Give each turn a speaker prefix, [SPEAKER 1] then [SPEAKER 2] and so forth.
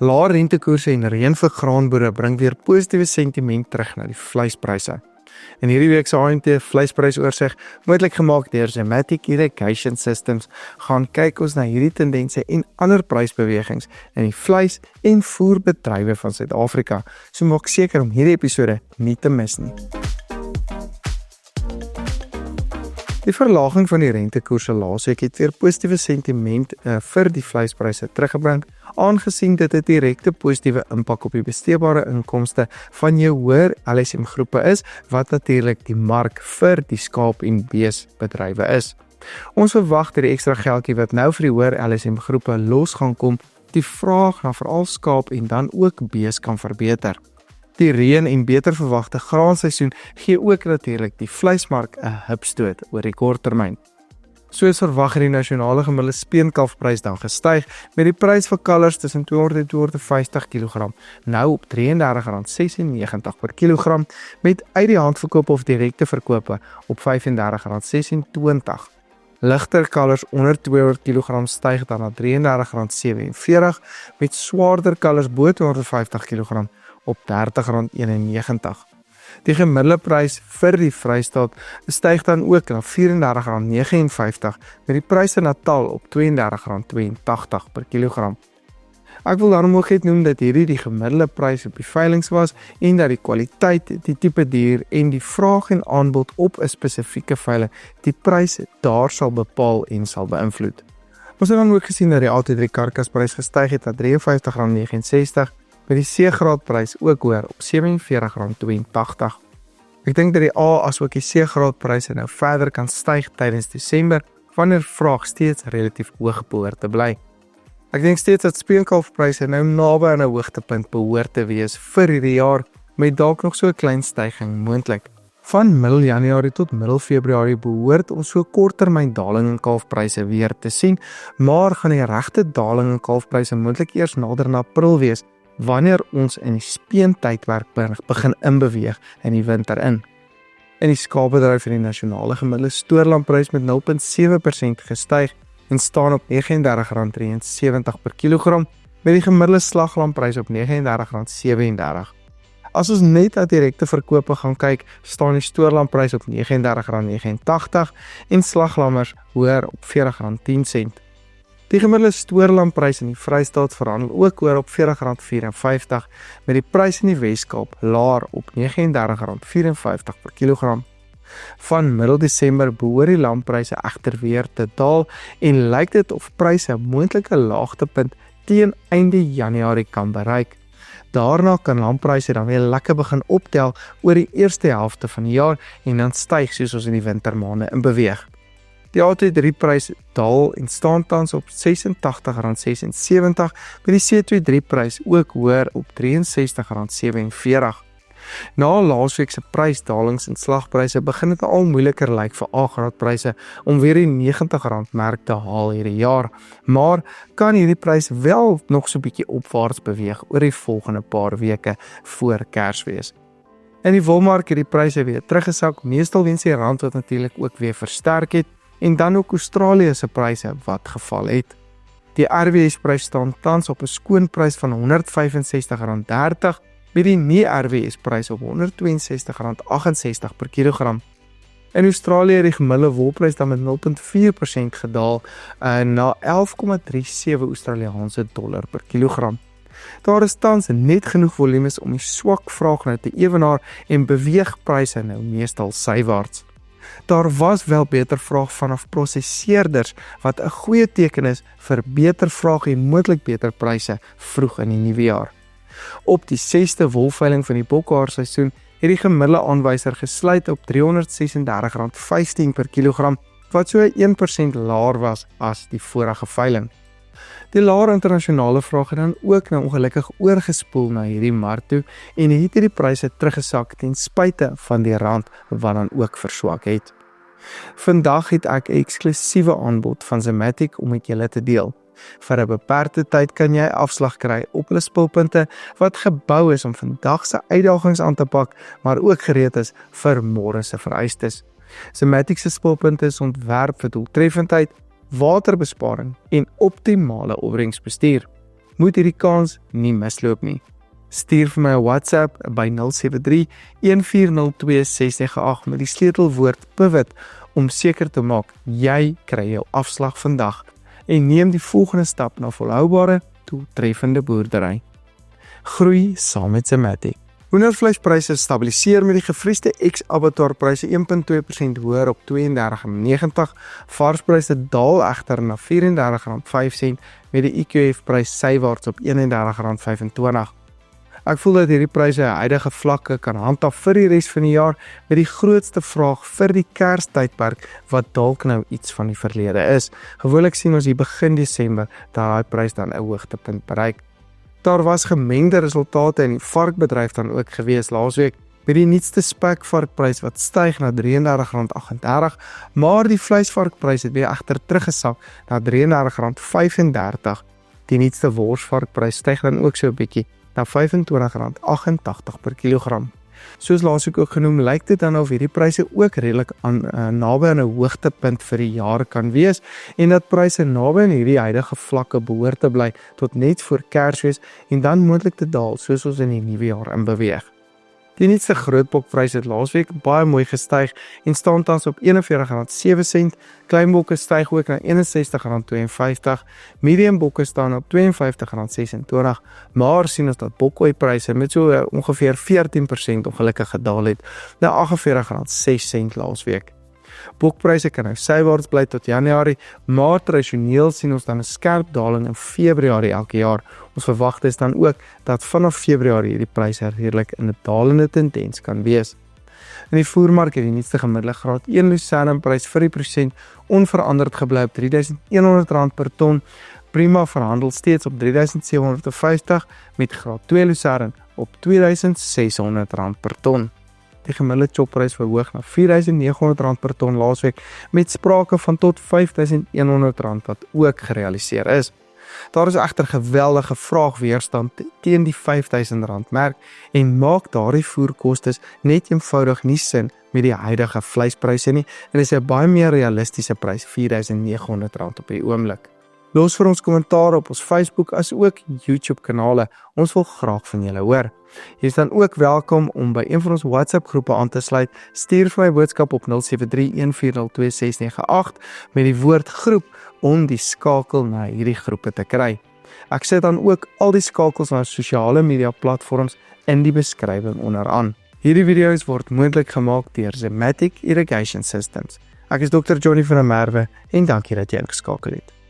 [SPEAKER 1] Lae rentekoerse en reën vir graanboere bring weer positiewe sentiment terug na die vleispryse. In hierdie week se ANT vleisprysoorsigg, moontlik gemaak deur Zematic Irrigation Systems, gaan kyk ons na hierdie tendense en ander prysbewegings in die vleis- en voerbedrywe van Suid-Afrika. So maak seker om hierdie episode nie te mis nie. Die verlaging van die rentekoerse laasweek het weer positiewe sentiment vir die vleispryse teruggebring, aangesien dit 'n direkte positiewe impak op die besteedbare inkomste van jou hoër LSM groepe is, wat natuurlik die mark vir die skaap- en beesbedrywe is. Ons verwag dat die ekstra geldjie wat nou vir die hoër LSM groepe los gaan kom, die vraag na veral skaap en dan ook bees kan verbeter. Die reën en beter verwagte graanseisoen gee ook natuurlik die vleismark 'n hupstoot oor die korttermyn. Soos verwag het die nasionale gemiddelde speenkalfprys dan gestyg, met die prys vir kalvers tussen 200 en 250 kg nou op R33,96 per kilogram, met uit die hand verkoop of direkte verkope op R35,26. Ligter kalvers onder 200 kg styg dan na R33,47, met swaarder kalvers bo 250 kg op R30,91. Die gemiddelde prys vir die Vrystaat styg dan ook na R34,59, met die pryse in Natal op R32,82 per kilogram. Ek wil daarom ook net noem dat hierdie die gemiddelde prys op die veilings was en dat die kwaliteit, die tipe dier en die vraag en aanbod op 'n spesifieke veiling die prys daar sal bepaal en sal beïnvloed. Ons het dan ook gesien dat die AT3 karkasprys gestyg het na R53,69, met die C-graadprys ook hoër op R47,82. Ek dink dat die A as ook die C-graadpryse nou verder kan styg tydens Desember, wanneer vraag steeds relatief hoog behoort te bly. Ek dink steeds dat speenkalfpryse nou naby aan 'n hoogtepunt behoort te wees vir hierdie jaar, met dalk nog so 'n klein styging moontlik. Van middel Januarie tot middel Februarie behoort ons so korttermyn daling in kalfpryse weer te sien, maar gaan die regte daling in kalfpryse moontlik eers nader in April wees, wanneer ons in die speentydperk begin inbeweeg in die winter in. In die skaapbedryf het die nasionale gemiddelde stoorlamprys met 0,7% gestyg en staan op R39,73 per kilogram, met die gemiddelde slaglamprys op R39,37. As ons net na direkte verkope gaan kyk, staan die stoorlamprys op R39,89 en slaglammers hoër op R40,10. Die gemiddelde stoorlamprys in die Vrystaat verhandel ook hoër op R40,54, met die prys in die Weskaap laer op R39,54 per kilogram. Van middel Desember behoort die lampryse egter weer te daal en lyk dit of pryse 'n moontlike laagtepunt teen einde Januarie kan bereik. Daarna kan lampryse dan weer lekker begin optel oor die eerste helfte van die jaar en dan styg soos ons in die wintermaande in beweeg. Die AT3-prys daal en staan tans op R86,76, met die C23-prys ook hoër op R63,47. Na laasweek se prysdalings en slagpryse begin dit al moeiliker lyk vir A-graadpryse om weer die R90-merk te haal hierdie jaar, maar kan hierdie prys wel nog so 'n bietjie opwaarts beweeg oor die volgende paar weke voor Kersfees. In die wolmark het die pryse weer teruggesak, meestal weens die rand wat natuurlik ook weer versterk het, en dan ook Australië se pryse wat geval het. Die RWS-prys staan tans op 'n skoonprys van R165,30, met die nie-RWS-prys op R162,68 per kilogram. In Australië het die gemiddelde wolprys dan met 0,4% gedaal na 11,37 Australiese dollar per kilogram. Daar is tans net genoeg volumes om die swak vraag nou te ewenaar en beweeg pryse nou meestal sywaarts. Daar was wel beter vraag vanaf prosesseerders, wat 'n goeie teken is vir beter vraag en moontlik beter pryse vroeg in die nuwe jaar. Op die 6de wolveiling van die bokhaarseisoen het die gemiddelde aanwyser gesluit op R336,15 per kilogram, wat so 1% laer was as die vorige veiling. Die laer internasionale vraag het dan ook nou ongelukkig oorgespoel na hierdie mark toe en het hierdie pryse teruggesak ten spyte van die rand wat dan ook verswak het. Vandag het ek 'n eksklusiewe aanbod van Zematic om met julle te deel. Vir 'n beperkte tyd kan jy afslag kry op hulle spulpunte wat gebou is om vandag se uitdagings aan te pak, maar ook gereed is vir môre se vereistes. Zematic se spulpunte is ontwerp vir doeltreffendheid, waterbesparing en optimale opbrengsbestuur. moet hierdie kans nie misloop nie. Stuur vir my 'n WhatsApp by 073 140 2698 met die sleutelwoord pivot om seker te maak jy kry jou afslag vandag en neem die volgende stap na volhoubare, doeltreffende boerdery. Groei saam met Zimmatic. Hoendervleispryse stabiliseer met die gevriesde ex-abattoirpryse 1.2% hoër op R32.90. Varspryse daal egter na R34.05 met die IQF-prys sywaarts op R31.25. Ek voel dat hierdie pryse huidige vlakke kan handhaaf vir die res van die jaar met die grootste vraag vir die Kerstydperk wat dalk nou iets van die verlede is. Gewoonlik sien ons hier begin Desember dat daai prys dan 'n hoogtepunt bereik. Daar was gemengde resultate in die varkbedryf dan ook gewees laasweek met die nuutste spekvarkprys wat styg na R33.38, maar die vleisvarkprys het weer egter teruggesak na R33.35. Die nuutste worsvarkprys styg dan ook so 'n bietjie na R25.88 per kilogram. Soos laasweek ook genoem, lyk dit dan of hierdie pryse ook redelik naby aan 'n hoogtepunt vir die jaar kan wees en dat pryse naby aan hierdie huidige vlakke behoort te bly tot net voor Kersfees en dan moontlik te daal soos ons in die nuwe jaar in beweeg. Die nuutste grootbokpryse het laasweek baie mooi gestyg en staan tans op R41.07, kleinbokke styg ook na R61.52, medium bokke staan op R52.26, maar sien ons dat bokkooipryse met so ongeveer 14% ongelukkig gedaal het na R48.06 laasweek. Bokpryse kan nou sywaarts bly tot Januarie, maar tradisioneel sien ons dan 'n skerp daling in Februarie elke jaar. Ons verwagte is dan ook dat vanaf Februarie hierdie pryse redelik in 'n dalende tendens kan wees. In die voermark het die nuutste gemiddelde graad 1 lucernprys vir die prosent onveranderd gebly op R3.100 per ton. Prima verhandel steeds op R3.750 met graad 2 lucern op R2.600 per ton. Die gemiddelde chopprys verhoog na R4.900 per ton laasweek met sprake van tot R5.100 wat ook gerealiseer is. Daar is egter geweldige vraagweerstand teen die R5.000 merk en maak daardie voerkostes net eenvoudig nie sin met die huidige vleispryse nie en is 'n baie meer realistiese prys R4.900 op die oomblik. Los vir ons kommentaar op ons Facebook as ook YouTube kanale. Ons wil graag van julle hoor. Jy is dan ook welkom om by een van ons WhatsApp groepe aan te sluit. Stuur vir my boodskap op 073 140 2698 met die woord groep om die skakel na hierdie groepe te kry. Ek sit dan ook al die skakels na sosiale media platforms in die beskrywing onderaan. Hierdie video's word moontlik gemaak deur Zimmatic Irrigation Systems. Ek is Dr. Johnny van der Merwe en dankie dat jy ingeskakel het.